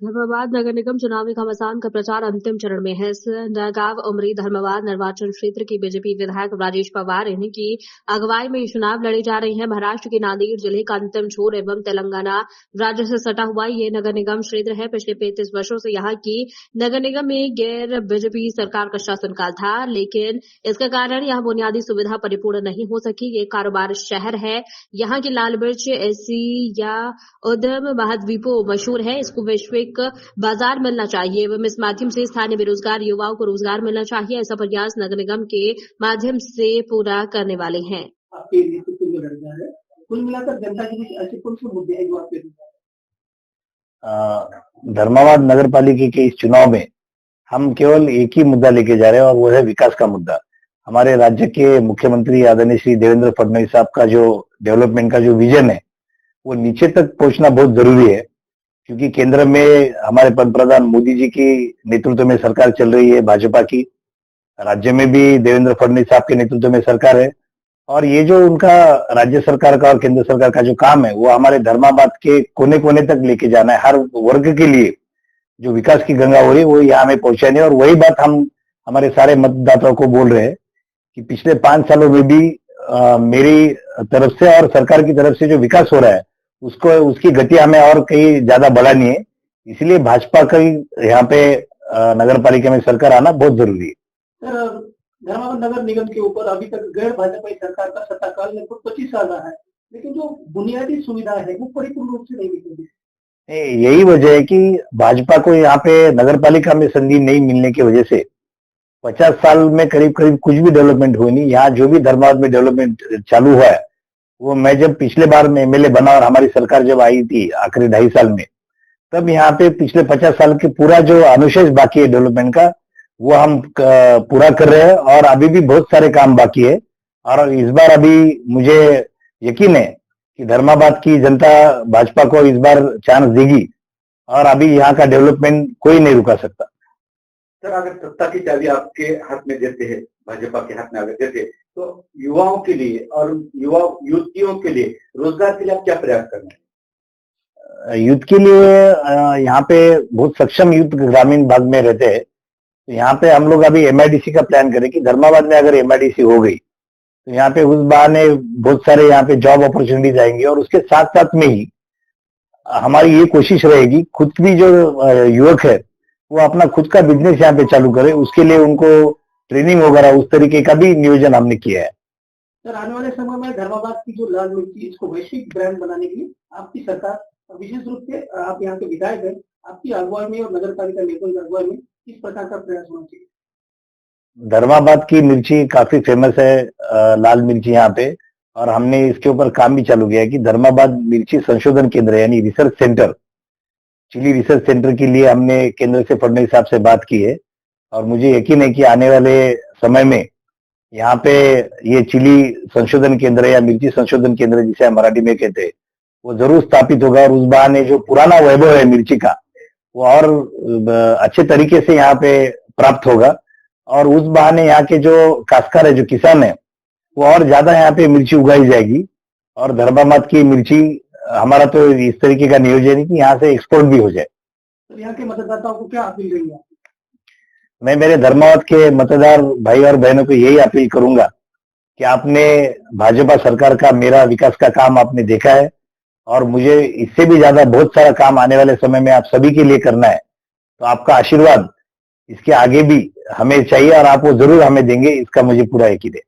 धर्माबाद नगर निगम चुनावी घमासान का प्रचार अंतिम चरण में है। नगांव उमरी धर्माबाद निर्वाचन क्षेत्र की बीजेपी विधायक राजेश पवार इन्हीं की अगुवाई में ये चुनाव लड़े जा रहे हैं। महाराष्ट्र के नांदेड़ जिले का अंतिम छोर एवं तेलंगाना राज्य से सटा हुआ ये नगर निगम क्षेत्र है। पिछले 35 वर्षों से यहाँ की नगर निगम में गैर बीजेपी सरकार का शासनकाल था, लेकिन इसके कारण यहाँ बुनियादी सुविधा परिपूर्ण नहीं हो सकी। ये कारोबार शहर है। यहाँ की लाल मिर्च ऐसी या उद्यम महाद्वीपों मशहूर है। इसको वैश्विक बाजार मिलना चाहिए एवं इस माध्यम से स्थानीय बेरोजगार युवाओं को रोजगार मिलना चाहिए। ऐसा प्रयास नगर निगम के माध्यम से पूरा करने वाले हैं। आपके नेतृत्व में लड़ रहा है, कुल मिलाकर जनता के बीच ऐसे कौन से मुद्दे हैं जो आपके धर्माबाद नगर पालिका के इस चुनाव में हम केवल एक ही मुद्दा लेके जा रहे हैं और वो है विकास का मुद्दा। हमारे राज्य के मुख्यमंत्री आदरणीय श्री देवेंद्र फडणवीस साहब का जो डेवलपमेंट का जो विजन है वो नीचे तक पहुंचना बहुत जरूरी है, क्योंकि केंद्र में हमारे प्रधान मोदी जी की नेतृत्व में सरकार चल रही है, भाजपा की। राज्य में भी देवेंद्र फडणवीस साहब के नेतृत्व में सरकार है और ये जो उनका राज्य सरकार का और केंद्र सरकार का जो काम है वो हमारे धर्माबाद के कोने कोने तक लेके जाना है। हर वर्ग के लिए जो विकास की गंगा हो रही है वो यहाँ हमें पहुंचानी है। और वही बात हम हमारे सारे मतदाताओं को बोल रहे हैं कि पिछले 5 सालों में भी मेरी तरफ से और सरकार की तरफ से जो विकास हो रहा है उसकी गति हमें और कहीं ज्यादा बढ़ानी है। इसलिए भाजपा का यहाँ पे नगर पालिका में सरकार आना बहुत जरूरी है। सर, धर्माबाद नगर निगम के ऊपर अभी तक गैर भाजपाई सरकार का सत्ताकाल लगभग 25 साल रहा है, लेकिन जो बुनियादी सुविधा है वो परिपूर्ण रूप से नहीं मिल। यही वजह है कि भाजपा को यहाँ पे नगर पालिका में संधि नहीं मिलने की वजह से 50 साल में करीब करीब कुछ भी डेवलपमेंट हुई नहीं। यहाँ जो भी धर्माबाद में डेवलपमेंट चालू हुआ है वो मैं जब पिछले बार में एमएलए बना और हमारी सरकार जब आई थी आखिरी 2.5 साल में, तब यहाँ पे पिछले 50 साल के पूरा जो अनुशेष बाकी है डेवलपमेंट का वो हम पूरा कर रहे हैं और अभी भी बहुत सारे काम बाकी है। और इस बार अभी मुझे यकीन है कि धर्माबाद की जनता भाजपा को इस बार चांस देगी और अभी यहाँ का डेवलपमेंट कोई नहीं रुका सकता। सर, अगर सत्ता की चाबी आपके हाथ में देते हैं, भाजपा के हाथ में अगर देते, तो युवाओं के लिए और युवतियों के लिए रोजगार के लिए आप क्या प्रयास कर रहे हैं? यूथ के लिए यहाँ पे बहुत सक्षम यूथ ग्रामीण भाग में रहते हैं, तो यहाँ पे हम लोग अभी एमआईडीसी का प्लान करें कि धर्माबाद में अगर एमआईडीसी हो गई तो यहाँ पे उस बहाने बहुत सारे यहाँ पे जॉब अपॉर्चुनिटीज आएंगी। और उसके साथ साथ में ही हमारी ये कोशिश रहेगी खुद भी जो युवक है वो अपना खुद का बिजनेस यहाँ पे चालू करे, उसके लिए उनको ट्रेनिंग वगैरह उस तरीके का भी नियोजन हमने किया है। सर, आने वाले समय में धर्माबाद की जो लाल मिर्ची इसको वैश्विक ब्रांड बनाने के लिए आपकी सरकार विशेष रूप से आप यहाँ के विधायक हैं, आपकी अगुवाई में और नगर पालिका नेताओं की अगुवाई में किस प्रकार का प्रयास होना चाहिए? धर्माबाद की मिर्ची काफी फेमस है, लाल मिर्ची यहाँ पे, और हमने इसके ऊपर काम भी चालू किया है कि धर्माबाद मिर्ची संशोधन केंद्र यानी research centre, chilli research centre के लिए हमने केंद्र से फडणवीस साहब से बात की है। और मुझे यकीन है कि आने वाले समय में यहाँ पे ये चिली संशोधन केंद्र या मिर्ची संशोधन केंद्र जिसे हम मराठी में कहते हैं वो जरूर स्थापित होगा और उस बहाने जो पुराना वैभव है मिर्ची का वो और अच्छे तरीके से यहाँ पे प्राप्त होगा। और उस बहाने यहाँ के जो काश्तकार है, जो किसान है, वो और ज्यादा यहाँ पे मिर्ची उगाई जाएगी। और धर्माबाद की मिर्ची हमारा तो इस तरीके का नियोजन है कि यहाँ से एक्सपोर्ट भी हो जाए। तो यहाँ के मतदाताओं को क्या अपील करेंगे आप? मैं मेरे धर्माबाद के मतदार भाई और बहनों को यही अपील करूंगा कि आपने भाजपा सरकार का मेरा विकास का काम आपने देखा है और मुझे इससे भी ज्यादा बहुत सारा काम आने वाले समय में आप सभी के लिए करना है। तो आपका आशीर्वाद इसके आगे भी हमें चाहिए और आप वो जरूर हमें देंगे, इसका मुझे पूरा यकीन है।